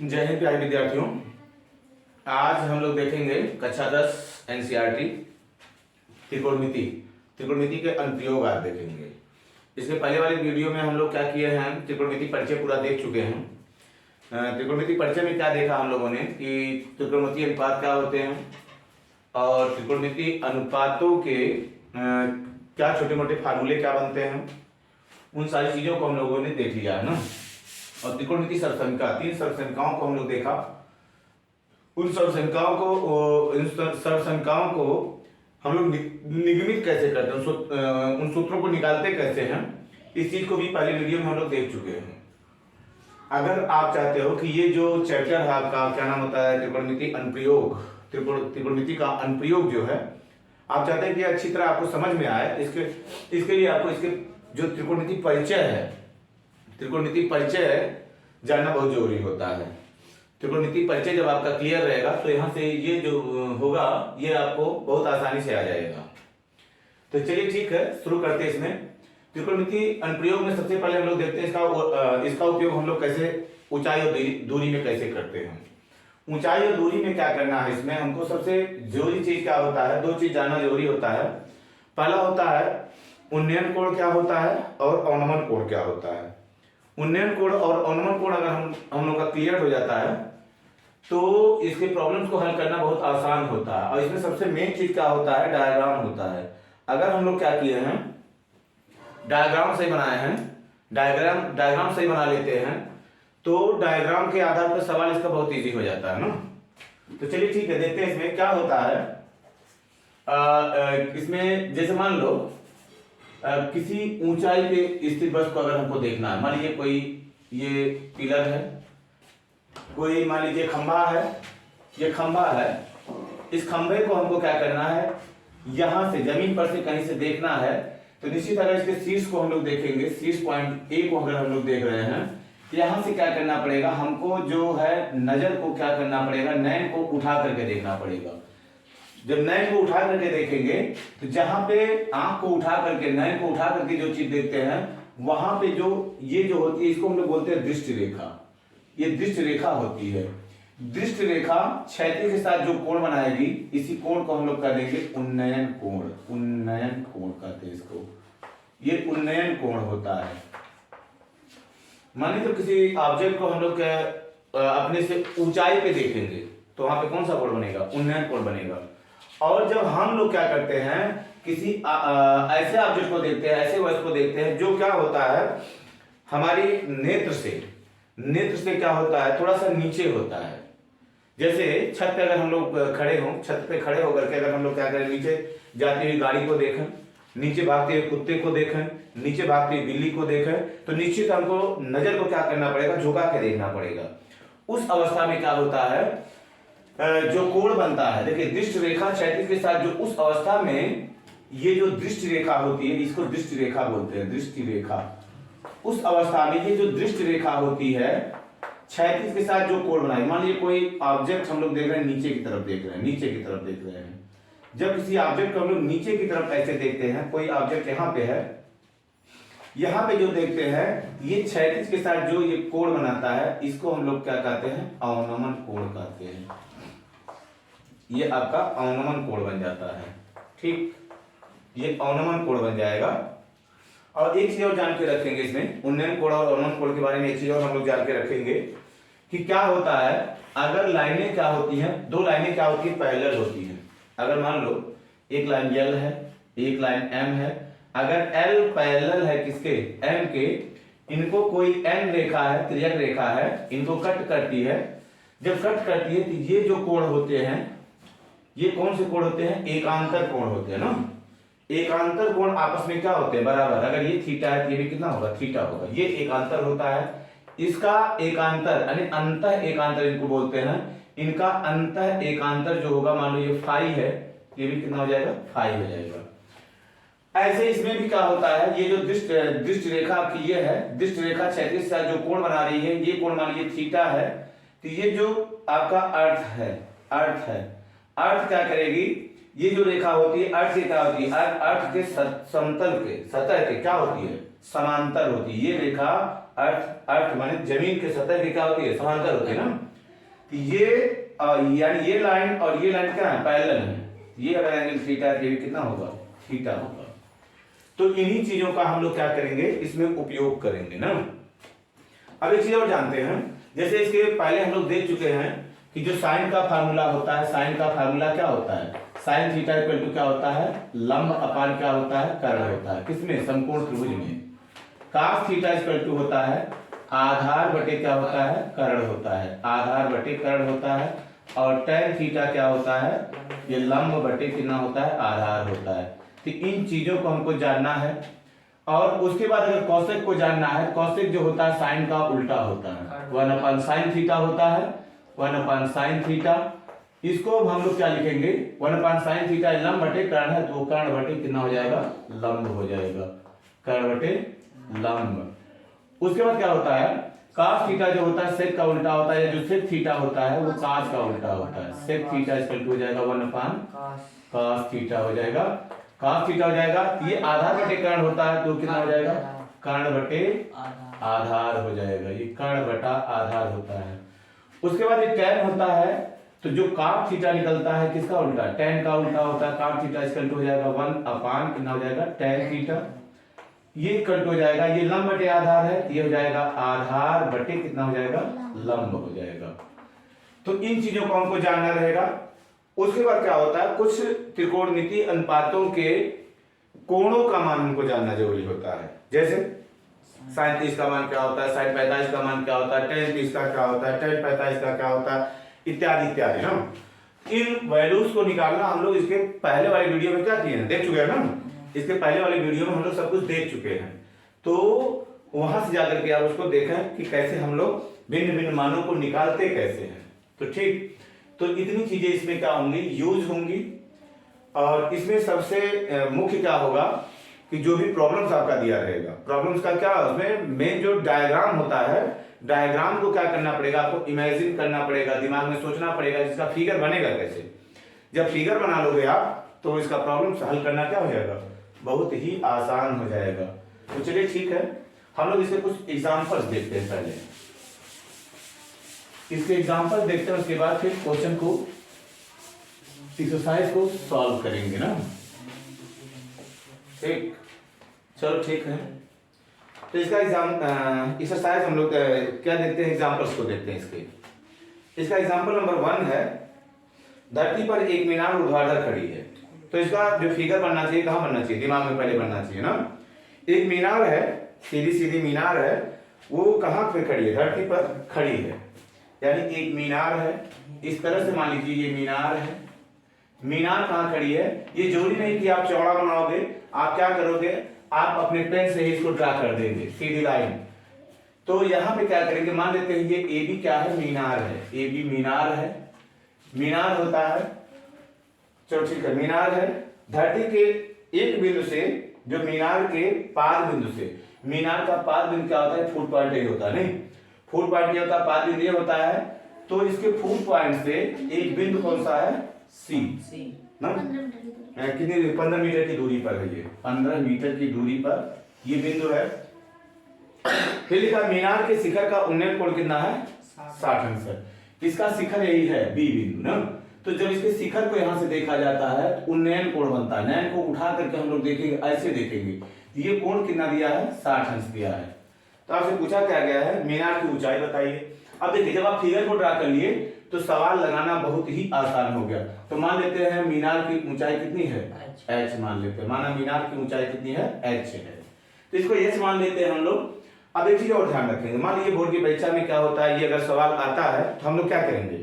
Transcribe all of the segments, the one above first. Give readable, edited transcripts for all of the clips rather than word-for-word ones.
जय हिंद प्यारे विद्यार्थियों। आज हम लोग देखेंगे कक्षा 10 एनसीईआरटी त्रिकोणमिति त्रिकोणमिति के अनुप्रयोग आज देखेंगे। इसके पहले वाले वीडियो में हम लोग क्या किए हैं, त्रिकोणमिति परिचय पूरा देख चुके हैं। त्रिकोणमिति परिचय में क्या देखा हम लोगों ने कि त्रिकोणमिति अनुपात क्या होते हैं और त्रिकोणमिति अनुपातों के क्या छोटे मोटे फार्मूले क्या बनते हैं, उन सारी चीजों को हम लोगों ने देख लिया है ना। और त्रिकोणमिति सर्वसंख्या, 3 सर्वसंख्याओं को हम लोग देखा। उन सर्वसंख्याओं को हम लोग निगमित कैसे करते हैं, उन सूत्रों को निकालते कैसे हैं, इस चीज को भी पहले वीडियो में हम लोग देख चुके हैं। अगर आप चाहते हो कि ये जो चैप्टर है आपका क्या नाम होता है, त्रिकोणमिति अनुप्रयोग, त्रिकोणमिति का अनुप्रयोग जो है, आप चाहते हैं कि अच्छी तरह आपको समझ में आए, इसके लिए आपको इसके जो त्रिकोणमिति परिचय है, त्रिकोणमिति परिचय जानना बहुत जरूरी होता है। त्रिकोणमिति परिचय जब आपका क्लियर रहेगा तो यहाँ से ये जो होगा ये आपको बहुत आसानी से आ जाएगा। तो चलिए ठीक है, शुरू करते हैं। इसमें त्रिकोणमिति अनुप्रयोग में सबसे पहले हम लोग देखते हैं इसका उपयोग हम लोग कैसे ऊंचाई और दूरी में कैसे करते हैं। ऊंचाई और दूरी में क्या करना है, इसमें हमको सबसे जरूरी चीज क्या होता है, 2 चीज जानना जरूरी होता है। पहला होता है उन्नयन कोण क्या होता है और अवनमन कोण क्या होता है। उन्नयन कोण और अवनमन कोण अगर हम लोग का क्लियर हो जाता है तो इसके प्रॉब्लम्स को हल करना बहुत आसान होता है। और इसमें सबसे मेन चीज क्या होता है, डायग्राम होता है। अगर हम लोग क्या किए हैं, डायग्राम सही बनाए हैं, डायग्राम सही बना लेते हैं तो डायग्राम के आधार पर सवाल इसका बहुत इजी हो जाता है ना। तो चलिए ठीक है, देखते हैं इसमें क्या होता है। इसमें जैसे मान लो किसी ऊंचाई पे स्थित वस्तु को अगर हमको देखना है, मान लीजिए कोई ये पिलर है, कोई मान लीजिए खंभा है, ये खंभा है। इस खंभे को हमको क्या करना है, यहां से जमीन पर से कहीं से देखना है। तो निश्चित अगर इसके शीर्ष को हम लोग देखेंगे, शीर्ष पॉइंट ए को अगर हम लोग देख रहे हैं, यहां से क्या करना पड़ेगा, हमको जो है नजर को क्या करना पड़ेगा, नयन को उठा करके देखना पड़ेगा। जब नयन को उठा करके देखेंगे तो जहां पे आंख को उठा करके, नयन को उठा करके जो चीज देखते हैं, वहां पे जो ये जो होती है इसको हम लोग बोलते हैं दृष्टि रेखा। ये दृष्टि रेखा होती है। दृष्टि रेखा क्षैतिज के साथ जो कोण बनाएगी, इसी कोण को हम लोग कर देंगे उन्नयन कोण। उन्नयन कोण कहते हैं इसको, ये उन्नयन कोण होता है। मानिए तो किसी ऑब्जेक्ट को हम लोग अपने से ऊंचाई पे देखेंगे तो वहां पे कौन सा कोण बनेगा, उन्नयन कोण बनेगा। और जब हम लोग क्या करते हैं, किसी ऐसे ऑब्जेक्ट को देखते हैं, ऐसे वस्तु को देखते हैं जो क्या होता है, हमारी नेत्र से क्या होता है, थोड़ा सा नीचे होता है। जैसे छत पे अगर हम लोग खड़े हों, छत पे खड़े होकर के अगर हम लोग क्या करें, नीचे जाती हुई गाड़ी को देखें, नीचे भागते हुए कुत्ते को देखें, नीचे भागती हुई बिल्ली को देखें, तो निश्चित हमको नजर को क्या करना पड़ेगा, झुका के देखना पड़ेगा। उस अवस्था में क्या होता है, जो कोण बनता है, देखिए दृष्टि रेखा क्षैतिज के साथ जो उस अवस्था में ये जो दृष्टि रेखा होती है, इसको दृष्टि रेखा बोलते हैं, दृष्टि रेखा। उस अवस्था में ये जो दृष्टि रेखा होती है, क्षैतिज के साथ जो कोण बनाई, मान लीजिए कोई ऑब्जेक्ट हम लोग देख रहे हैं, नीचे की तरफ देख रहे हैं, नीचे की तरफ देख रहे हैं। जब किसी ऑब्जेक्ट को हम लोग नीचे की तरफ ऐसे देखते हैं, कोई ऑब्जेक्ट यहाँ पे है, यहाँ पे जो देखते हैं, ये क्षैतिज के साथ जो ये कोण बनाता है, इसको हम लोग क्या कहते हैं, अवनमन कोण कहते हैं। ये आपका अवनमन कोण बन जाता है। ठीक, ये अवनमन कोण बन जाएगा। और एक चीज और जान के रखेंगे इसमें, उन्नयन कोण और अवनमन कोण के बारे में एक चीज और हम लोग जान के रखेंगे कि क्या होता है, अगर लाइनें क्या होती हैं, 2 लाइनें क्या होती है, पैरेलल होती हैं। अगर मान लो एक लाइन L है, एक लाइन M है, अगर L पैरेलल है किसके, M के, इनको कोई N रेखा है, तिर्यक रेखा है, इनको कट करती है। जब कट करती है तो ये जो कोण होते हैं, ये कौन से कोण होते हैं, एकांतर कोण होते हैं ना। एकांतर कोण आपस में क्या होते हैं, बराबर। अगर ये थीटा है तो ये भी कितना होगा, थीटा होगा। ये एकांतर होता है। इसका एकांतर यानी अंतः एकांतर इनको बोलते हैं। इनका अंतः एकांतर जो होगा, मान लो ये फाई है, ये भी कितना हो जाएगा, फाई हो जाएगा। ऐसे इसमें भी क्या होता है, ये जो दृष्टि रेखा आपकी ये है, दृष्टि रेखा क्षैतिज से जो कोण बना रही है, ये कोण मान लीजिए थीटा है, तो ये जो आपका अर्थ है, अर्थ क्या करेगी, ये जो रेखा होती है अर्थ से क्या होती है, अर्थ के समतल के, सतह के क्या होती है, समांतर होती है। ये रेखा अर्थ माने जमीन के सतह की क्या होती है, समांतर होती है ना। ये यानी ये लाइन और ये लाइन क्या है, पैरेलल है। ये अगर एंगल थीटा है तो ये भी कितना होगा, थीटा होगा। तो इन्हीं चीजों का हम लोग क्या करेंगे, इसमें उपयोग करेंगे ना। अब एक चीज और जानते हैं, जैसे इसके पहले हम लोग देख चुके हैं कि जो साइन का फार्मूला होता है, साइन का फार्मूला क्या होता है, साइन थीटा इक्वल टू क्या होता है, लंब अपान क्या होता है, कर्ण होता है। किसमें, समकोण त्रिभुज में। cos थीटा इक्वल टू होता है आधार बटे क्या होता है, कर्ण होता है, आधार बटे कर्ण होता है। और tan थीटा क्या होता है, ये लंब बटे कितना होता है, आधार होता है। तो इन चीजों को हमको जानना है। और उसके बाद अगर कौशिक को जानना है, कौशिक जो होता है साइन का उल्टा होता है, 1/sin थीटा होता है, 1/sin थीटा। इसको हम लोग क्या लिखेंगे, 1/sin थीटा लंब बटे कर्ण है, तो कर्ण बटे कितना हो जाएगा, लंब हो जाएगा, कर्ण बटे लंब। उसके बाद क्या होता है, cos थीटा जो होता है sec का उल्टा होता है, या जो sec थीटा होता है वो cos का उल्टा होता है। sec थीटा इक्वल टू हो जाएगा 1/cos थीटा हो जाएगा, cos थीटा हो जाएगा। ये आधार बटे कर्ण होता है, तो कितना हो जाएगा, कर्ण बटे आधार हो जाएगा, ये कर्ण बटा आधार होता है। उसके बाद ये tan होता है, तो जो cos थीटा निकलता है किसका उल्टा, tan का उल्टा होता है, cos थीटा इक्वल टू हो जाएगा 1 कितना हो जाएगा, tan थीटा। ये कट हो जाएगा, ये लंब बटे आधार है, ये हो जाएगा आधार बटे कितना हो जाएगा, लंब हो जाएगा। तो इन चीजों को हमको जानना रहेगा। उसके बाद क्या होता है, कुछ त्रिकोणमितीय अनुपातों के कोणों का मान हमको जानना जरूरी होता है। जैसे sin 30 का मान क्या होता है, sin 45 का मान क्या होता है, tan 30 का क्या होता है, tan 45 का क्या होता है, इत्यादि इत्यादि ना। इन वैल्यूज को निकालना हम लोग इसके पहले वाले वीडियो में क्या किए हैं, देख चुके हैं ना। इसके पहले वाले वीडियो में हम लोग सब कुछ देख चुके हैं, तो वहां से जाकर के आप उसको देखें कि कैसे हम लोग भिन्न भिन्न मानों को निकालते कैसे हैं। तो ठीक, तो इतनी चीजें इसमें क्या होंगी, यूज होंगी। और इसमें सबसे मुख्य क्या होगा कि जो भी प्रॉब्लम्स आपका दिया रहेगा, प्रॉब्लम्स का क्या, उसमें मेन जो डायग्राम होता है, डायग्राम को क्या करना पड़ेगा, आपको इमेजिन करना पड़ेगा, दिमाग में सोचना पड़ेगा जिसका फिगर बनेगा कैसे। जब फिगर बना लोगे आप, तो इसका प्रॉब्लम हल करना क्या हो जाएगा, बहुत ही आसान हो जाएगा। तो चलिए ठीक है, हम लोग इसके कुछ एग्जांपल्स देखते हैं। पहले इसके एग्जांपल देखते हैं, उसके बाद फिर क्वेश्चन को, एक्सरसाइज को सॉल्व करेंगे ना। ठीक, चलो ठीक है। तो इसका एक्सरसाइज हम लोग क्या देखते हैं, एग्जांपल्स को देखते हैं इसके। इसका एग्जांपल नंबर 1 है, धरती पर एक मीनार ऊर्ध्वाधर खड़ी है। तो इसका जो फिगर बनना चाहिए, कहाँ बनना चाहिए, दिमाग में पहले बनना चाहिए ना। एक मीनार है, सीधी सीधी मीनार है, वो कहाँ पे खड़ी है, धरती पर खड़ी है। यानी एक मीनार है, इस तरह से मान लीजिए ये मीनार है। मीनार कहाँ खड़ी है, ये जरूरी नहीं कि आप चौड़ा बनाओगे, आप क्या करोगे, आप अपने पेन से ही इसको ड्रा कर देंगे सीधी लाइन। तो यहाँ पे क्या करेंगे, मान लेते हैं ये ए बी क्या है, मीनार है, ए बी मीनार है, मीनार होता है। चलो ठीक है, मीनार है, धरती के एक बिंदु से, जो मीनार के पाद बिंदु से, मीनार का पाद बिंदु क्या होता है, फुट पॉइंट ही होता है, नहीं फुट पॉइंट क्या होता है, पाद बिंदु ये होता है। तो इसके फुट पॉइंट से एक बिंदु कौन सा है, सी ना, कितनी 15 मीटर की दूरी पर है, ये 15 मीटर की दूरी पर ये बिंदु है। फिर लिखा मीनार के शिखर का उन्नयन कोण कितना है, 60 अंश है। इसका शिखर यही है, बी बिंदु ना। तो जब इसके शिखर को यहां से देखा जाता है तो उन्नयन कोण बनता है। नयन को उठा करके हम लोग देखेंगे, ऐसे देखेंगे, ये कोण कितना दिया है, 60 अंश दिया है। तो आपसे पूछा क्या गया है, मीनार की ऊंचाई बताइए। अब देखिए, जब आप फिगर को ड्रा कर लिए तो सवाल लगाना बहुत ही आसान हो गया। तो मान लेते हैं मीनार की ऊंचाई कितनी है, h मान लेते हैं, माना मीनार की ऊंचाई कितनी है, h है। तो इसको h मान लेते हैं हम लोग। अब एक चीज और ध्यान रखेंगे, मान लीजिए बोर्ड की परीक्षा में क्या होता है, ये अगर सवाल आता है तो हम लोग क्या करेंगे,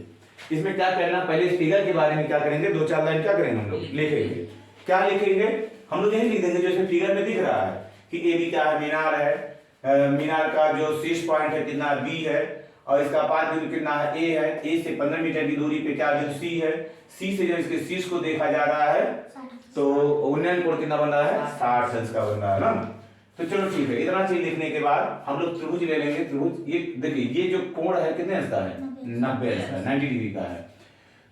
इसमें क्या करना, पहले इस फिगर के बारे में क्या करेंगे, 2-4 लाइन क्या करेंगे हम लोग, लिखेंगे। क्या लिखेंगे, हम लोग यही लिख देंगे जो इसमें फिगर में दिख रहा है कि ए बी क्या है, मीनार है, मीनार का जो शीर्ष पॉइंट है कितना, बी है, और इसका पाद बिंदु कितना है, ए है, ए से 15 मीटर की दूरी पे क्या बिंदु, सी है। सी से जब इसके शीर्ष को देखा जा रहा है तो उन्नयन कोण कितना बन रहा है, 60 अंश का बन रहा है ना। तो चलो ठीक है, इतना चीज लिखने के बाद हम लोग त्रिभुज ले लेंगे। त्रिभुज ये देखिए, ये जो कोण है कितने अंश का है, 90 अंश का, 90 डिग्री का है।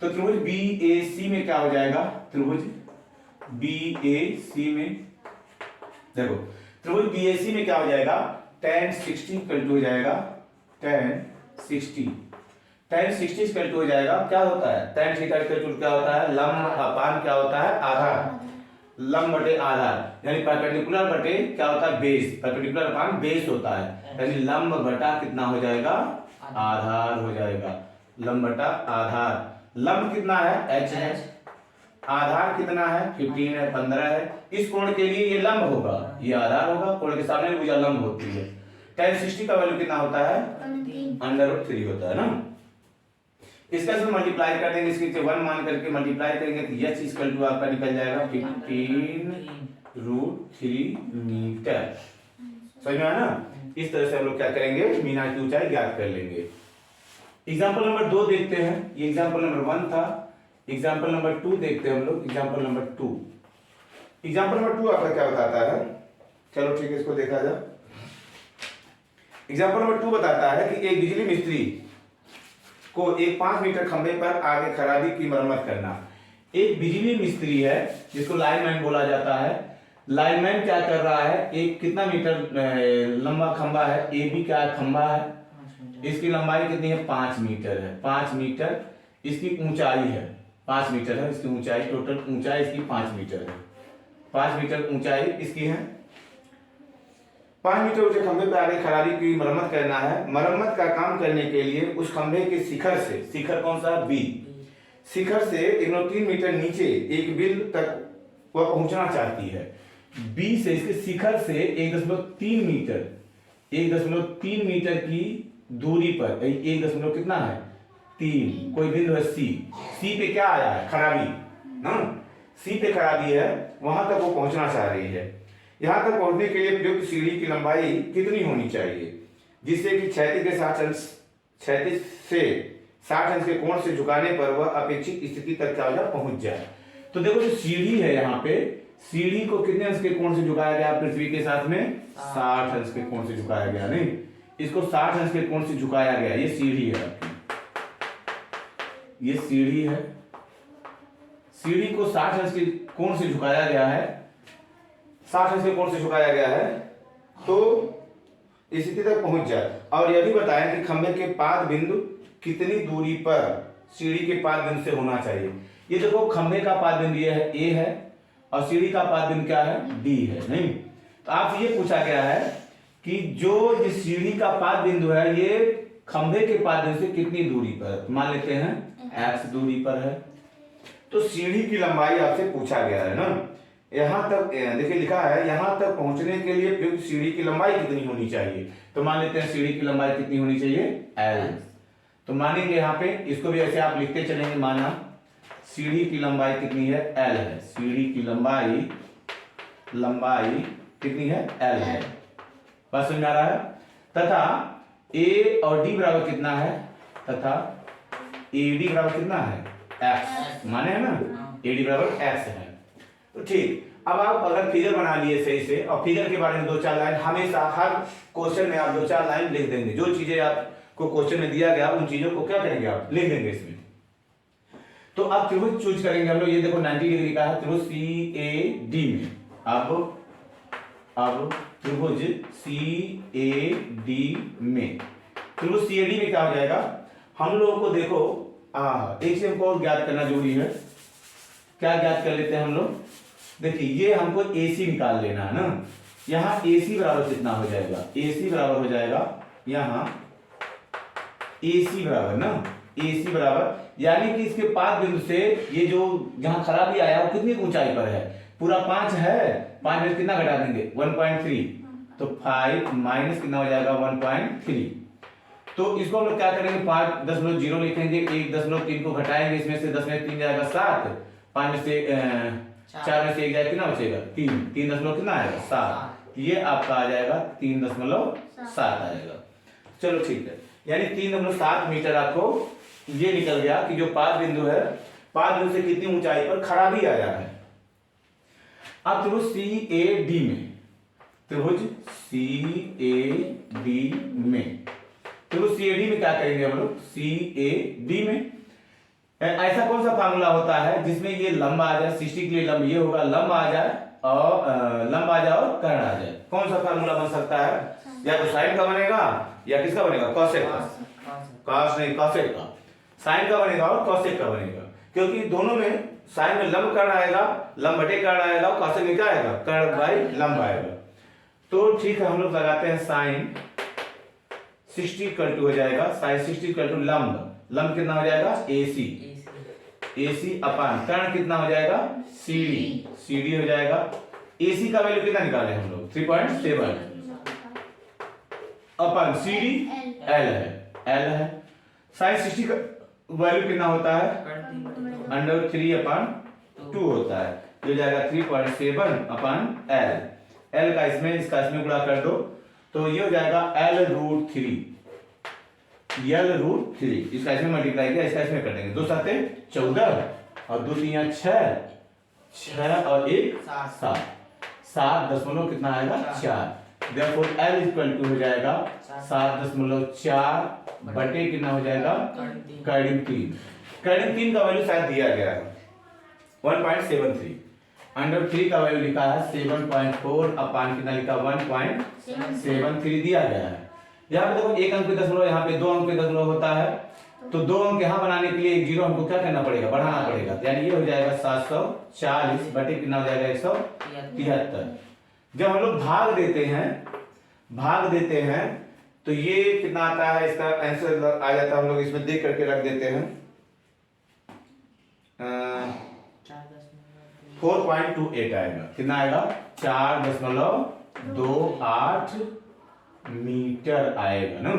तो त्रिभुज बी ए सी में क्या हो जाएगा, त्रिभुज बी ए सी में देखो, त्रिभुज बी ए सी में क्या हो जाएगा, tan 60 इक्वल टू हो जाएगा tan 60। tan 60 इक्वल टू हो जाएगा, क्या होता है tan थीटा इक्वल टू क्या होता है, लंब अपान क्या होता है, आधार, लंब बटे आधार, यानी परपेंडिकुलर बटे क्या होता है, बेस, परपेंडिकुलर अपान बेस होता है, यानी लंब बटा कितना हो जाएगा, आधार हो जाएगा, लंब बटा आधार। लंब कितना है, h है, आधार कितना है, 15 है, 15 है। इस कोण के लिए ये लंब होगा, ये आधार होगा, कोण के सामने भुजा लंब होती है। tan 60 का वैल्यू कितना होता है, √3 होता है ना। इसका से मल्टीप्लाई कर देंगे, इसके 1 मान करके मल्टीप्लाई करेंगे तो h इक्वल टू आपका निकल जाएगा 15√3 मीटर। समझ में आया ना। इस तरह से हम लोग क्या करेंगे, मीनार की ऊंचाई ज्ञात कर लेंगे। एग्जाम्पल नंबर 2 देखते हैं, ये एग्जाम्पल नंबर 1 था। एग्जाम्पल नंबर 2 देखते हैं हम लोग, एग्जाम्पल नंबर 2। एग्जाम्पल नंबर 2 आपका क्या बताता है, चलो ठीक है इसको देखा जाए। एग्जाम्पल नंबर 2 बताता है कि एक बिजली मिस्त्री को एक 5 मीटर खंभे पर आगे खराबी की मरम्मत करना। एक बिजली मिस्त्री है जिसको लाइनमैन बोला जाता है। लाइनमैन क्या कर रहा है, एक कितना मीटर लंबा खंभा है, ए बी का खंभा है, इसकी लंबाई कितनी है, 5 मीटर है, 5 मीटर इसकी ऊंचाई है, 5 मीटर है इसकी ऊंचाई, टोटल ऊंचाई इसकी 5 मीटर है, 5 मीटर ऊंचाई इसकी है। 5 मीटर ऊंचे खंभे पर आगे खराबी की मरम्मत करना है। मरम्मत का काम करने के लिए उस खंभे के शिखर से, शिखर कौन सा, बी, शिखर से 1.3 मीटर नीचे एक बिंदु तक वह पहुंचना चाहती है। बी से, इसके शिखर से 1.3 मीटर, 1.3 मीटर की दूरी पर, 1 कितना है, 3, कोई बिंदु है सी, सी पे क्या आया है, खराबी ना, सी पे खराबी है, वहां तक वो पहुंचना चाह रही है। यहां तक पहुंचने के लिए प्रयुक्त सीढ़ी की लंबाई कितनी होनी चाहिए, जिससे कि क्षैतिज के 60 अंश, क्षैतिज से 60 अंश के कोण से झुकाने पर वह अपेक्षित स्थिति तक क्या हो जाए, पहुंच जाए। तो देखो जो सीढ़ी है, यहाँ पे सीढ़ी को कितने अंश के कोण से झुकाया गया, पृथ्वी के साथ में 60 अंश के कोण से झुकाया गया, नहीं, इसको 60 अंश के कोण से झुकाया गया। ये सीढ़ी है आपकी, ये सीढ़ी है, सीढ़ी को 60 अंश के कोण से झुकाया गया है, 60 अंश के कोण से झुकाया गया है, तो स्थिति तक पहुंच जाए। और यह भी बताया कि खंभे के पाद बिंदु कितनी दूरी पर सीढ़ी के पाद बिंदु से होना चाहिए। ये देखो खंभे का पाद बिंदु ये है, ए है, और सीढ़ी का पाद बिंदु क्या है, डी है, नहीं। तो आपसे ये पूछा गया है कि जो जिस सीढ़ी का पाद बिंदु है ये खंभे के पाद बिंदु से कितनी दूरी पर, मान लेते हैं x दूरी पर है। तो सीढ़ी की लंबाई आपसे पूछा गया है ना। यहां तक देखिए लिखा है, यहां तक पहुंचने के लिए प्रयुक्त सीढ़ी की लंबाई कितनी होनी चाहिए, तो मान लेते हैं सीढ़ी की लंबाई कितनी होनी चाहिए, l। तो मानेंगे यहाँ पे, इसको भी ऐसे आप लिखते चलेंगे, माना सीढ़ी की लंबाई कितनी है, l है, सीढ़ी की लंबाई कितनी है, l है। बात समझ आ रहा है। तथा a और d बराबर कितना है, तथा AD बराबर कितना है, x, माने है ना, AD बराबर x है। तो ठीक, अब आप अगर फिगर बना लिए सही से, और फिगर के बारे में 2-4 लाइन हमेशा हर क्वेश्चन में आप 2-4 लाइन लिख देंगे। जो चीजें आपको क्वेश्चन में दिया गया उन चीजों को क्या करेंगे, आप लिख देंगे इसमें। तो आप त्रिभुज चूज करेंगे हम लोग, ये देखो 90 डिग्री का है त्रिभुज CAD में। अब त्रिभुज CAD में, त्रिभुज CAD में क्या हो जाएगा, हम लोगों को देखो एक से हमको और ज्ञात करना जरूरी है। क्या ज्ञात कर लेते हैं हम लोग, देखिए ये हमको AC निकाल लेना है ना। यहाँ AC बराबर कितना हो जाएगा, AC बराबर हो जाएगा यहाँ AC बराबर ना, AC बराबर, यानी कि इसके पाद बिंदु से ये जो जहां खराबी आया वो कितनी ऊंचाई पर है, पूरा 5 है, 5 में कितना घटा देंगे, 1.3, तो 5 माइनस कितना हो जाएगा, 1.3। तो इसको हम लोग क्या करेंगे, 5.0 लिखेंगे, 1.3 को घटाएंगे, इसमें से 10 में 3 जाएगा 7, 5 में से 4 में से 1 जाएगा, कितना बचेगा, 3, 3 दशमलव कितना आएगा, 7। ये आपका आ जाएगा 3.7 आएगा। चलो ठीक है, यानी 3.7 मीटर आपको ये निकल गया कि जो पाद बिंदु है, पाद बिंदु से कितनी ऊंचाई पर खराबी आया है। अब त्रिभुज CAD में, त्रिभुज CAD में, त्रिभुज CAD में क्या करेंगे हम लोग, CAD में ऐसा कौन सा फार्मूला होता है जिसमें ये लंब आ जाए, 60 के लिए लंब ये होगा, लंब आ जाए और कर्ण आ जाए। कौन सा फार्मूला बन सकता है, या तो साइन का बनेगा या किसका बनेगा, कॉसेक का। कॉस नहीं कॉसेक का, साइन का बनेगा और कॉसेक का बनेगा, क्योंकि दोनों में साइन में लंब कर्ण आएगा, लंब बटे कर्ण आएगा, और कॉसेक में क्या आएगा, कर्ण बाई लंब आएगा। तो ठीक है, हम लोग लगाते हैं साइन 60 इक्वल टू हो जाएगा, साइन 60 इक्वल टू लंब, लंब कितना हो जाएगा AC, AC अपान कर्ण कितना हो जाएगा CD, CD हो जाएगा। AC का वैल्यू कितना निकाले हम लोग 3.7 अपन CD L है, साइन 60 का वैल्यू कितना होता है √3/2 होता है, जो जाएगा 3.7 अपन L का इसमें गुणा कर दो, तो ये हो जाएगा L√3, इसका इसमें मल्टीप्लाई किया, इसका इसमें कर देंगे, 2 7 14 और 2 3 6 और 1 7 दशमलव कितना आएगा 4, therefore L इक्वल टू हो जाएगा 7.4 बटे कितना हो जाएगा कर्ण 3 का वैल्यू शायद दिया गया है 1.73, √3 का वैल्यू लिखा है 7.4 अपान कितना लिखा 1.73 दिया गया है। यहाँ पे देखो एक अंक पे दशमलव, यहाँ पे 2 अंक पे दशमलव होता है, तो 2 अंक यहाँ बनाने के लिए एक जीरो हमको क्या करना पड़ेगा, बढ़ाना पड़ेगा, यानी ये हो जाएगा 740 बटे कितना हो जाएगा 173। जब हम लोग भाग देते हैं तो ये कितना आता है, इसका आंसर आ जाता है, हम लोग इसमें देख करके रख देते हैं 4.28 आएगा, कितना आएगा 4.28 मीटर आएगा ना,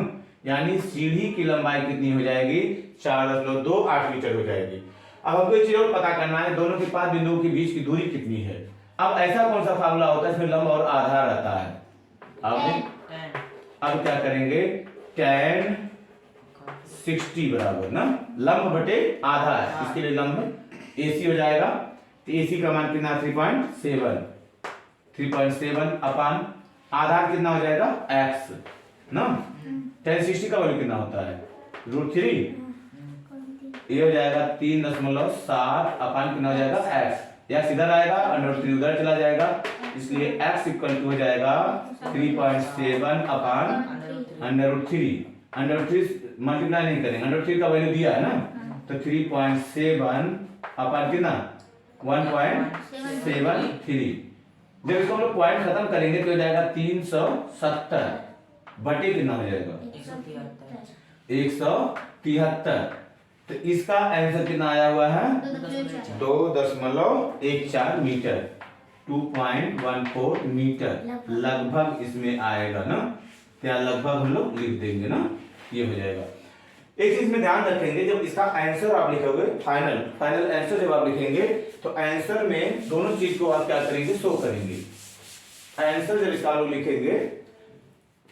यानी सीढ़ी की लंबाई कितनी हो जाएगी 4.28 मीटर हो जाएगी। अब हमको एक चीज और पता करना है, दोनों के पास बिंदुओं के बीच की दूरी कितनी है। अब ऐसा कौन सा फार्मूला होता है इसमें लंब और आधार रहता है, अब क्या करेंगे tan 60 बराबर ना लंब बटे आधार, इसके लिए लंब AC हो जाएगा, तो AC का मान कितना 3.7 अपान आधार कितना हो जाएगा x ना, tan 60 का वैल्यू कितना होता है √3, ये हो जाएगा 3.7 अपान कितना हो जाएगा x, x इधर आएगा और √3 उधर चला जाएगा, इसलिए x इक्वल टू हो जाएगा 3.7 अपान √3 मल्टीप्लाई नहीं करेंगे, √3 का वैल्यू दिया है ना, तो 3.7 अपान कितना 1.73। जब इसको हम लोग पॉइंट खत्म करेंगे तो हो जाएगा 370 बटे कितना हो जाएगा 173। तो इसका आंसर कितना आया हुआ है 2.14 मीटर, 2.14 मीटर लगभग इसमें आएगा ना, क्या लगभग हम लोग लिख देंगे ना, ये हो जाएगा। एक चीज में ध्यान रखेंगे, जब इसका आंसर आप लिखोगे फाइनल आंसर जब आप लिखेंगे तो आंसर में दोनों चीज को आप क्या करेंगे शो करेंगे। आंसर जब इसका लोग लिखेंगे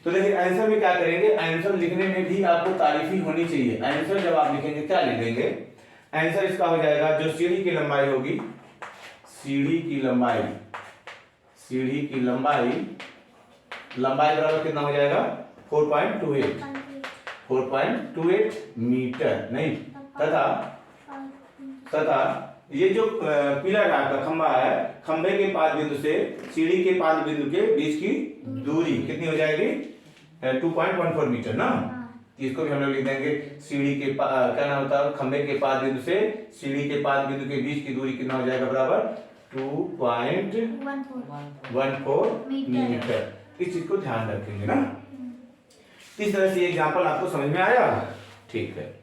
तो देखिए आंसर में क्या करेंगे, आंसर लिखने में भी आपको तारीफ ही होनी चाहिए। आंसर जब आप लिखेंगे क्या लिख देंगे, आंसर इसका हो जाएगा जो सीढ़ी की लंबाई होगी, सीढ़ी की लंबाई बराबर कितना हो जाएगा 4.28 मीटर नहीं, तथा ये जो पिलर का खंबा है, खंबे के पाद बिंदु से सीढ़ी के पाद बिंदु के बीच की दूरी कितनी हो जाएगी 2.14 मीटर ना, इसको भी हम लोग लिख देंगे सीढ़ी के क्या नाम होता है, खंबे के पाद बिंदु से सीढ़ी के पाद बिंदु के बीच की दूरी कितना हो जाएगा बराबर 2.14 मीटर। इस चीज को ध्यान रखेंगे ना। इस तरह से एग्जाम्पल आपको समझ में आया, ठीक है।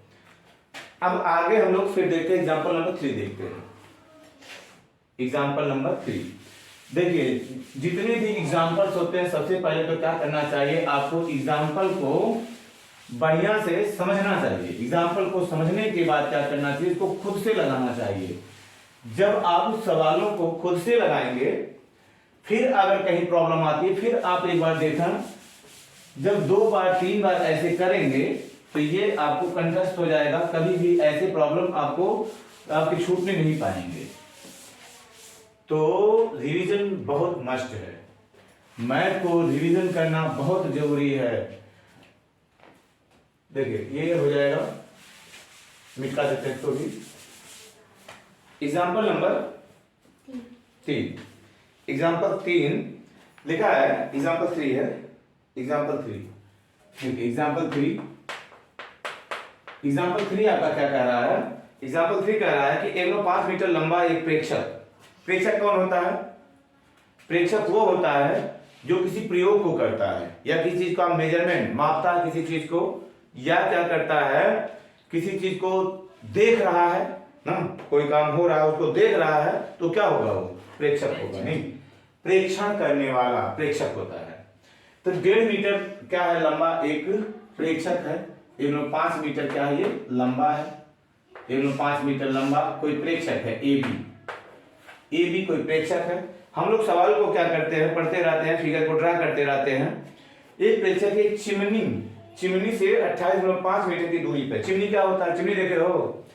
अब आगे हम लोग फिर देखते हैं एग्जाम्पल नंबर 3 देखते हैं। एग्जाम्पल नंबर 3 देखिए, जितने भी एग्जाम्पल्स होते हैं सबसे पहले तो क्या करना चाहिए, आपको एग्जाम्पल को बढ़िया से समझना चाहिए। एग्जाम्पल को समझने के बाद क्या करना चाहिए, इसको खुद से लगाना चाहिए। जब आप सवालों को खुद से लगाएंगे, फिर अगर कहीं प्रॉब्लम आती है, फिर आप एक बार देखा, जब 2 बार 3 बार ऐसे करेंगे तो ये आपको कंठस्थ हो जाएगा, कभी भी ऐसे प्रॉब्लम आपके छूटने नहीं पाएंगे। तो रिवीजन बहुत मस्ट है, मैथ को रिवीजन करना बहुत जरूरी है। देखिए ये हो जाएगा, मिटा देते हैं इसको भी। एग्जाम्पल नंबर 3, एग्जाम्पल 3 लिखा है, एग्जाम्पल 3 है, एग्जाम्पल 3 ठीक है। एग्जाम्पल 3 एग्जाम्पल 3 आपका क्या कह रहा है? एग्जाम्पल 3 कह रहा है कि 1.5 मीटर लंबा एक प्रेक्षक। प्रेक्षक कौन होता है? प्रेक्षक वो होता है जो किसी प्रयोग को करता है या किसी चीज का मेजरमेंट मापता है किसी चीज को, या क्या करता है किसी चीज को देख रहा है ना, कोई काम हो रहा है उसको देख रहा है, तो क्या होगा? वो प्रेक्षक होगा। नहीं, प्रेक्षण करने वाला प्रेक्षक होता है। तो 1.5 मीटर क्या है लंबा एक प्रेक्षक है। 1.5 मीटर क्या है? ये लंबा है। 1.5 मीटर लंबा कोई प्रेक्षक है ए बी कोई प्रेक्षक है। हम लोग सवाल को क्या करते हैं, पढ़ते रहते हैं, फिगर को ड्रा करते रहते हैं। एक प्रेक्षक एक चिमनी से 28.5 मीटर की दूरी पर। चिमनी क्या होता है? चिमनी देखे हो?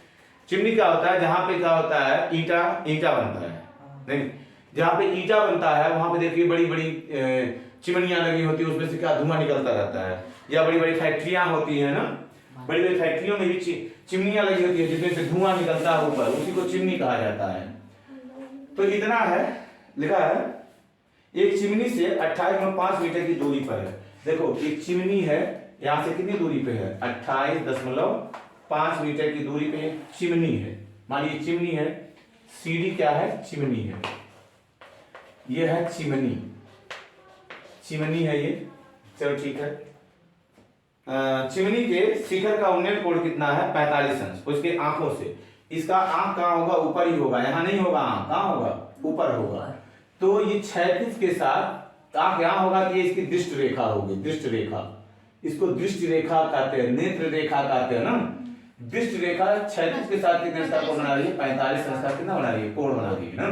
चिमनी क्या होता है? जहां पे क्या होता है ईटा बनता है। नहीं, जहां पे ईटा बनता है वहां पे देखिए बड़ी बड़ी चिमनियां लगी होती है, उसमें से क्या धुआं निकलता रहता है। या बड़ी बड़ी फैक्ट्रियां होती है ना, बड़ी बड़ी फैक्ट्रियों में भी चिमनियां लगी होती है जिसमें से धुआं निकलता है ऊपर, उसी को चिमनी कहा जाता है। तो इतना है, लिखा है एक चिमनी से 28.5 मीटर की दूरी पर है। देखो एक चिमनी है, यहां से कितनी दूरी पे है? 28.5 मीटर की दूरी पे चिमनी है। मानिए चिमनी है, सीढ़ी क्या है? चिमनी है। ये है चिमनी है ये। चलो ठीक है। चिमनी के शिखर का उन्नयन कोण कितना है? 45 अंश। उसके आंखों से, इसका आंख कहाँ होगा? ऊपर ही होगा, यहाँ नहीं होगा आंख, कहाँ होगा? ऊपर होगा। तो ये 36 के साथ आंख यहाँ होगा कि इसकी दृष्टि रेखा होगी। दृष्टि रेखा, इसको दृष्टि रेखा कहते हैं, नेत्र रेखा कहते हैं ना। दृष्टि रेखा 36 के साथ कितने अंश का कोण बना रही है? 45 अंश का कितना बना रही है? कोण बना रही है ना,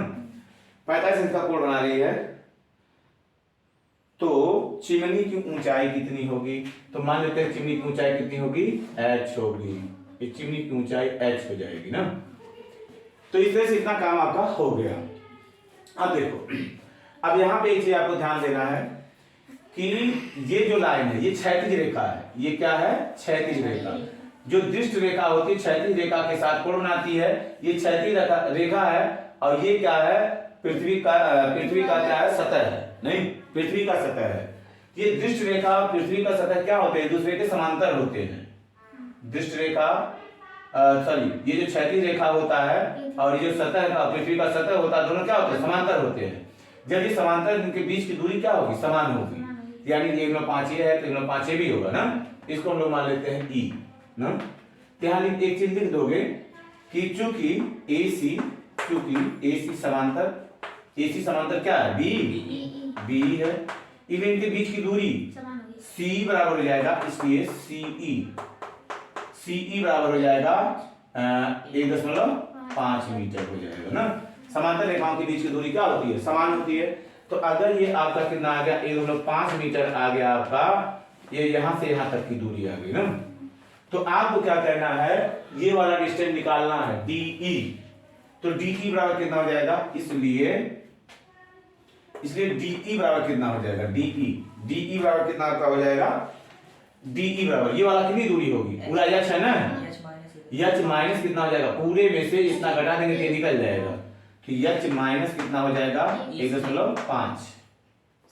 45 अंश का कोण बना रही है। तो चिमनी की ऊंचाई कितनी होगी? तो मान लेते हैं चिमनी की ऊंचाई कितनी होगी? h होगी। ये चिमनी की ऊंचाई h हो जाएगी ना। तो इस तरह से इतना काम आपका हो गया। अब देखो, अब यहाँ पे एक चीज आपको ध्यान देना है कि ये जो लाइन है ये क्षैतिज रेखा है। ये क्या है? क्षैतिज रेखा। जो दृष्टि रेखा होती है क्षैतिज रेखा के साथ कोण बनाती है। ये क्षैतिज रेखा है और ये क्या है? पृथ्वी का क्या है? सतह है। नहीं, पृथ्वी का सतह है। ये दृष्टि रेखा और पृथ्वी का सतह क्या होते हैं? दूसरे के समांतर होते हैं। दृष्टि रेखा ये जो क्षैतिज रेखा होता है और ये जो सतह का पृथ्वी का सतह होता है, दोनों क्या होते हैं? समांतर होते हैं। जब ये समांतर, इनके बीच की दूरी क्या होगी? समान होगी। यानी 1.5 है तो 1.5 भी होगा ना। इसको हम लोग मान लेते हैं ई ना। यहाँ एक चीज लिख दोगे कि चूंकि AC समांतर क्या है? बी है। इनके बीच की दूरी C बराबर हो जाएगा, इसलिए CE बराबर हो जाएगा 1.5 मीटर हो जाएगा ना। समांतर रेखाओं के बीच की दूरी क्या होती है? समान होती है। तो अगर ये आपका कितना आ गया? 1.5 मीटर आ गया आपका, ये यहां से यहां तक की दूरी आ गई ना। तो आपको क्या करना है? ये वाला डिस्टेंस निकालना है, DE। तो DE बराबर कितना हो जाएगा? इसलिए DE बराबर कितना हो जाएगा? DE बराबर कितना आपका हो जाएगा? DE बराबर ये वाला कितनी दूरी होगी? पूरा h है ना, h माइनस कितना हो जाएगा? पूरे में से इतना घटा देंगे तो निकल जाएगा। तो h माइनस कितना हो जाएगा? 1.5।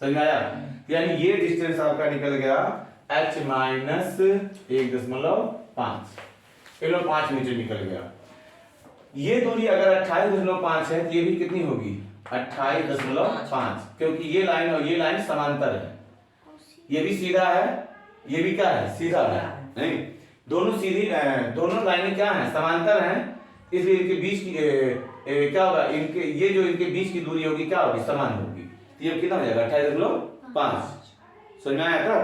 समझ में आया? यानी ये डिस्टेंस आपका निकल गया h माइनस 1.5, 1.5 मीटर निकल गया। ये दूरी अगर 28.5 है तो ये भी कितनी होगी? 28.5, क्योंकि ये लाइन और ये लाइन समांतर है। ये भी सीधा है, ये भी क्या है? सीधा है। नहीं, दोनों सीधी, दोनों लाइनें क्या हैं? समांतर हैं। इसलिए इनके बीच की क्या होगा? ये जो इनके बीच की दूरी होगी क्या होगी? समान होगी। तो ये कितना हो जाएगा? 28.5। समझ में आया था?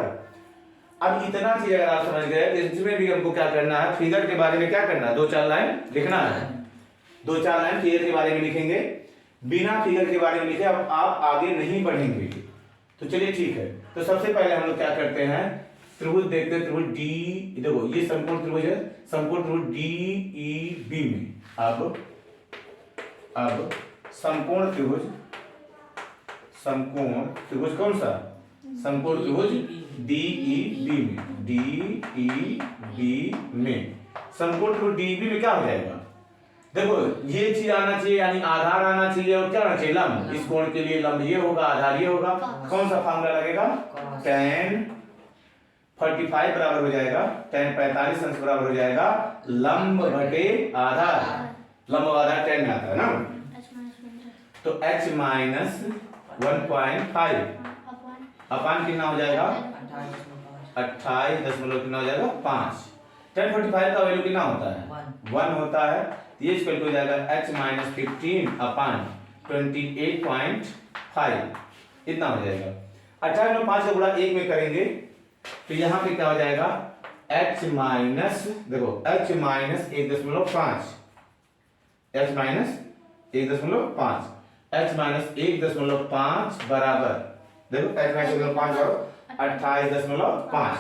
अब इतना चीज अगर आप समझ गए तो इसमें भी हमको क्या करना है? फिगर के बारे में क्या करना है? 2-4 लाइन लिखना है। 2-4 लाइन फिगर के बारे में लिखेंगे। बिना फिगर के बारे में लिखे अब आप आगे नहीं बढ़ेंगे। तो चलिए ठीक है। तो सबसे पहले हम लोग क्या करते हैं? त्रिभुज देखते हैं। त्रिभुज डी, देखो ये समकोण त्रिभुज है। समकोण त्रिभुज DEB में अब समकोण त्रिभुज कौन सा? समकोण त्रिभुज DEB में समकोण त्रिभुज DEB में क्या हो जाएगा? देखो ये चीज आना चाहिए, यानी आधार आना चाहिए और क्या आना चाहिए? लंब। इस कोण के लिए लंब ये होगा, आधार ये होगा। कौन सा फार्मूला लगेगा? tan 45 बराबर हो जाएगा tan 45 अंश बराबर हो जाएगा लंब बटे आधार। लंब आधार tan में आता है ना, तो h माइनस 1.5 अपान कितना हो जाएगा 28 कितना हो जाएगा 5। tan 45 का वैल्यू कितना होता है 1 होता है, ये इक्वल हो जाएगा h माइनस 15 अपान 28.5 इतना हो जाएगा। 28 में 5 का गुणा 1 में करेंगे तो यहाँ पे क्या हो जाएगा h माइनस, देखो h minus 1.5, h minus 1.5, h minus 1.5 बराबर, देखो h माइनस 1.5 बराबर 28.5,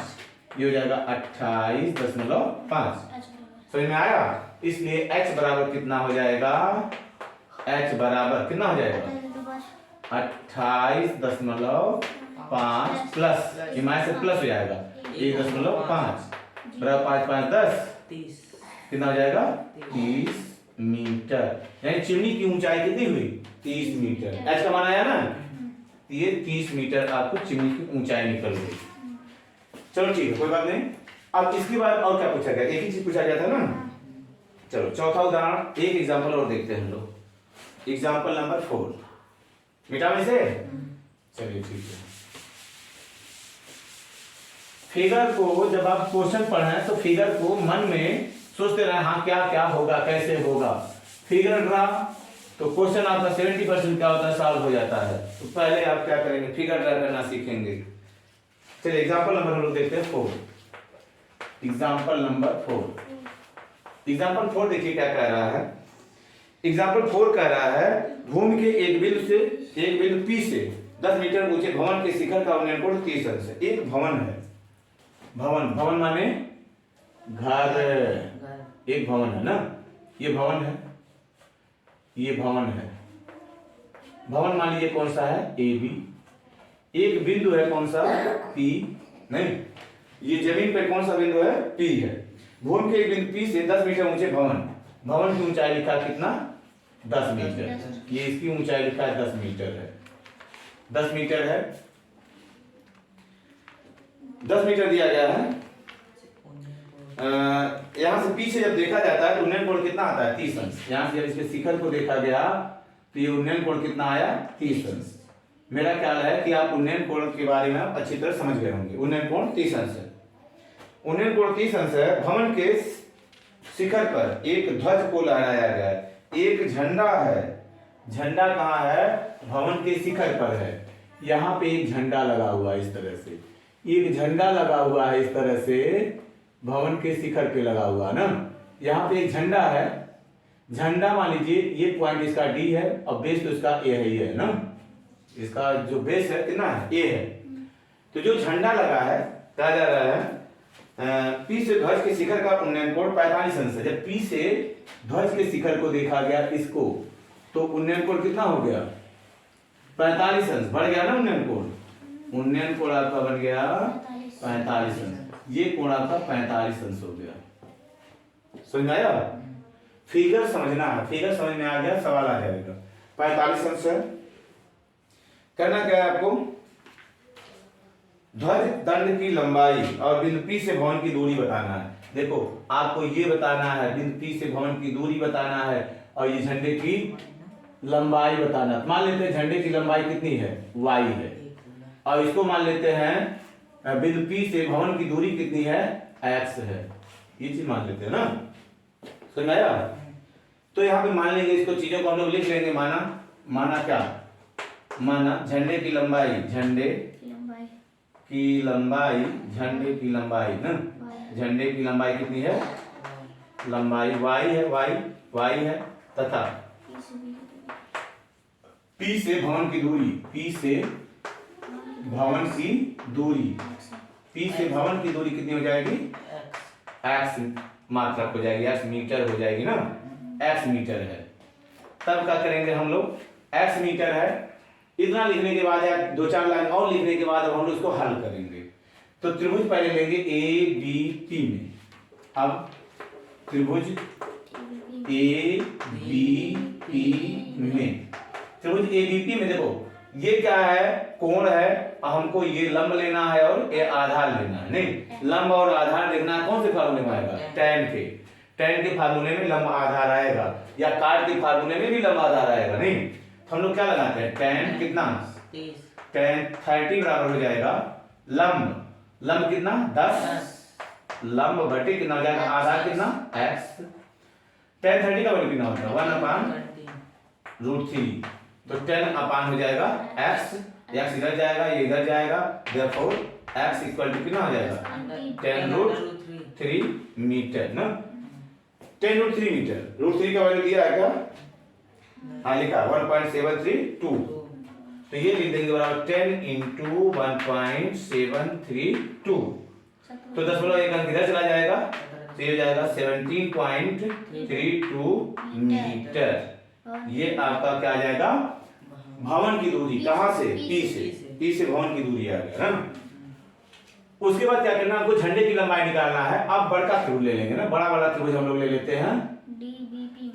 ये हो जाएगा 28.5। समझ में आया? इसलिए h बराबर कितना हो जाएगा, h बराबर कितना हो जाएगा 28.5 प्लस हिमालय से प्लस हो जाएगा 1.5 बराबर 5 5 10 कितना हो जाएगा 30 मीटर। यानी चिमनी की ऊंचाई कितनी हुई 30 मीटर। एच का मान आया ना, ये 30 मीटर आपको चिमनी की ऊंचाई निकल गई। चलो ठीक है, कोई बात नहीं। अब इसके बाद और क्या पूछा गया, एक ही चीज पूछा गया था ना। चलो चौथा उदाहरण, एक एग्जाम्पल और देखते हैं हम लोग। एग्जाम्पल नंबर 4 मिटा में से, चलिए ठीक है। फिगर को जब आप क्वेश्चन पढ़ें तो फिगर को मन में सोचते रहे, हाँ क्या क्या होगा, कैसे होगा। फिगर ड्रा तो क्वेश्चन आपका 70% क्या होता है, सॉल्व हो जाता है। तो पहले आप क्या करेंगे, फिगर ड्रा करना सीखेंगे। चलिए एग्जाम्पल नंबर हम लोग देखते हैं 4। एग्जाम्पल नंबर 4, एग्जाम्पल 4 देखिए क्या कह रहा है। एग्जाम्पल 4 कह रहा है भूमि के एक बिंदु P से 10 मीटर ऊंचे भवन के शिखर का उन्नयन कोण 30 अंश है। एक भवन है, भवन माने घर, एक भवन है ना, ये भवन है, ये भवन है। भवन मान लीजिए कौन सा है AB, एक बिंदु है कौन सा P, नहीं ये जमीन पे कौन सा बिंदु है P है। भूमि के एक बिंदु P से 10 मीटर ऊंचे भवन की ऊंचाई लिखा कितना 10 मीटर, ये इसकी ऊंचाई लिखा है 10 मीटर है, 10 मीटर है, 10 मीटर दिया गया है। यहां से पीछे जब देखा जाता है तो उन्नयन कोण कितना आता है 30 अंश। यहां से जब इसके शिखर को देखा गया तो ये उन्नयन कोण कितना आया 30 अंश। मेरा ख्याल है कि आप उन्नयन कोण के बारे में अच्छी तरह समझ गए होंगे। उन्नयन कोण 30 अंश है, उन्नयन कोण 30 अंश है। भवन के शिखर पर एक ध्वज को लहराया गया है, एक झंडा है। झंडा कहाँ है, भवन के शिखर पर है। यहाँ पे एक झंडा लगा हुआ है, इस तरह से एक झंडा लगा हुआ है, इस तरह से भवन के शिखर पे लगा हुआ ना। यहाँ पे एक झंडा है, झंडा मान लीजिए ये पॉइंट इसका D है और बेस तो इसका A है, ये है ना, इसका जो बेस है कितना है A है। तो जो झंडा लगा है कहा जा रहा है P से ध्वज के शिखर का उन्नयन कोण 45 अंश है। जब P से ध्वज के शिखर को देखा गया इसको, तो उन्नयन कोण कितना हो गया 45 अंश, बढ़ गया ना उन्नयन कोण। उन्नयन कोण आपका बन गया 45 अंश, ये कोण आपका 45 अंश हो गया। समझ में आया? फिगर समझना है, फिगर समझ में आ गया सवाल आ जाएगा। 45 अंश है। करना क्या है आपको, ध्वज दंड की लंबाई और बिंदु P से भवन की दूरी बताना है। देखो आपको ये बताना है, बिंदु P से भवन की दूरी बताना है और ये झंडे की लंबाई बताना है। मान लेते हैं झंडे की लंबाई कितनी है y है, और इसको मान लेते हैं बिंदु P से भवन की दूरी कितनी है x है। ये चीज मान लेते हैं ना, समझ में आया? तो यहाँ पे मान लेंगे इसको, चीजों को हम लोग लिख लेंगे। माना क्या, माना झंडे की लंबाई, झंडे की लंबाई ना, झंडे की लंबाई कितनी है, लंबाई y है तथा P से भवन की दूरी, P से भवन की दूरी कितनी हो जाएगी x मात्रक हो जाएगी, x मीटर हो जाएगी ना, x मीटर है। तब क्या करेंगे हम लोग, x मीटर है, इतना लिखने के बाद या 2-4 लाइन और लिखने के बाद अब हम लोग इसको हल करेंगे। तो त्रिभुज पहले लेंगे ABP में। अब त्रिभुज ABP में, त्रिभुज ABP में देखो ये क्या है, कोण है, हमको ये लंब लेना है और ये आधार लेना है। नहीं, लंब और आधार देखना है, कौन से फार्मूले में आएगा, tan के फार्मूले में लंब आधार आएगा, या काट के फार्मूले में भी लंब आधार आएगा। नहीं, तो हम लोग क्या लगाते हैं, tan कितना, tan 30 बराबर हो जाएगा लंब कितना 10, लंब बटे कितना हो जाएगा, आधार कितना x। tan 30 का वैल्यू कितना होता है 1/√3, तो 10 अपान हो जाएगा x इधर जाएगा, ये इधर जाएगा, therefore x इक्वल टू कितना हो जाएगा 10√3 मीटर ना, 10√3 मीटर। √3 का वैल्यू दिया है क्या, हाँ लिखा 1.732, तो ये लिख देंगे बराबर 10 × 1.732, तो 10 अंक इधर चला जाएगा, तो ये हो जाएगा 17.32 मीटर। ये आपका क्या आ जाएगा, भवन की दूरी, कहां से, P से भवन की दूरी आ गया ना। उसके बाद क्या करना, आपको झंडे की लंबाई निकालना है। आप बड़का त्रिभुज ले लेंगे ना, बड़ा वाला त्रिभुज हम लोग ले लेते हैं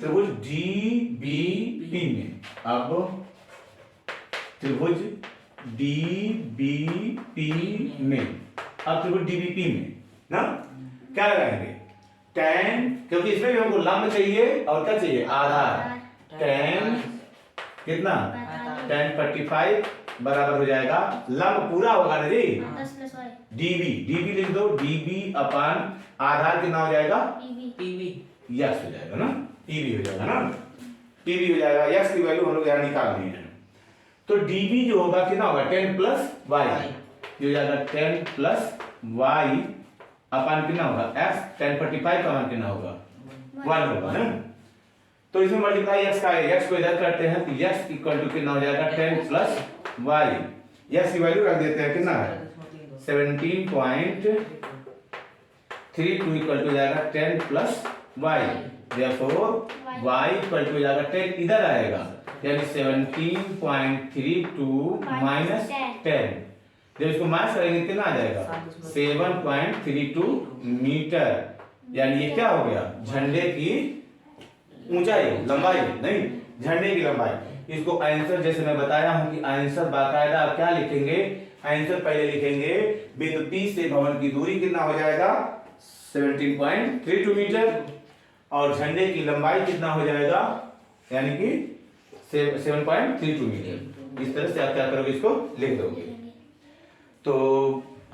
त्रिभुज DBP में। अब त्रिभुज DBP में, अब त्रिभुज DBP में ना क्या लगाएंगे, tan, क्योंकि इसमें भी हमको लंब चाहिए और क्या चाहिए, आधार। tan कितना, tan 45 बराबर हो जाएगा, लंब पूरा होगा ना जी, DB लिख दो, DB अपान आधार कितना हो जाएगा, यस हो जाएगा ना, PB हो जाएगा ना, PB हो जाएगा, यस की वैल्यू हम लोग यहाँ निकाल दी है। तो DB जो होगा कितना होगा 10 + y, ये हो जाएगा 10 + y अपान कितना होगा x, tan 45 का मान कितना होगा 1 होगा ना। तो इसमें मल्टीप्लाई x का है, x को इधर करते हैं तो x इक्वल टू कितना हो जाएगा 10 + y, x की वैल्यू रख देते हैं कितना है 17.32 इक्वल टू जाएगा 10 + y, therefore y equal to जाएगा 10 इधर आएगा, यानी 17.32 माइनस 10, जब इसको माइनस करेंगे कितना आ जाएगा 7.32 मीटर, यानी ये क्या हो गया, झंडे की ऊंचाई, लंबाई नहीं, झंडे की लंबाई। इसको आंसर, जैसे मैं बताया हूं कि आंसर बाकायदा आप क्या लिखेंगे, आंसर पहले लिखेंगे बिंदु P से भवन की दूरी कितना हो जाएगा 17.32 मीटर, और झंडे की लंबाई कितना हो जाएगा, यानी कि 7.32 मीटर। इस तरह से आप क्या करोगे, इसको लिख दोगे। तो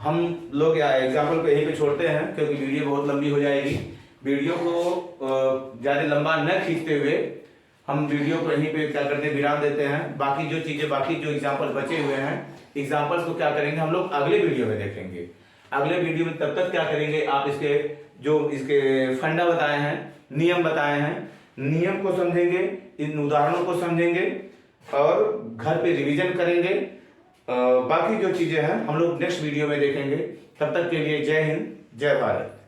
हम लोग एग्जाम्पल को यहीं पे छोड़ते हैं, क्योंकि वीडियो बहुत लंबी हो जाएगी। वीडियो को ज़्यादा लंबा न खींचते हुए हम वीडियो को यहीं पे क्या करते हैं, विराम देते हैं। बाकी जो चीज़ें, बाकी जो एग्जाम्पल बचे हुए हैं, एग्जाम्पल्स को क्या करेंगे हम लोग अगले वीडियो में देखेंगे। अगले वीडियो में तब तक क्या करेंगे, आप इसके फंडा बताए हैं, नियम बताए हैं, नियम को समझेंगे, इन उदाहरणों को समझेंगे और घर पे रिवीजन करेंगे। बाकी जो चीजें हैं हम लोग नेक्स्ट वीडियो में देखेंगे। तब तक के लिए जय हिंद, जय भारत।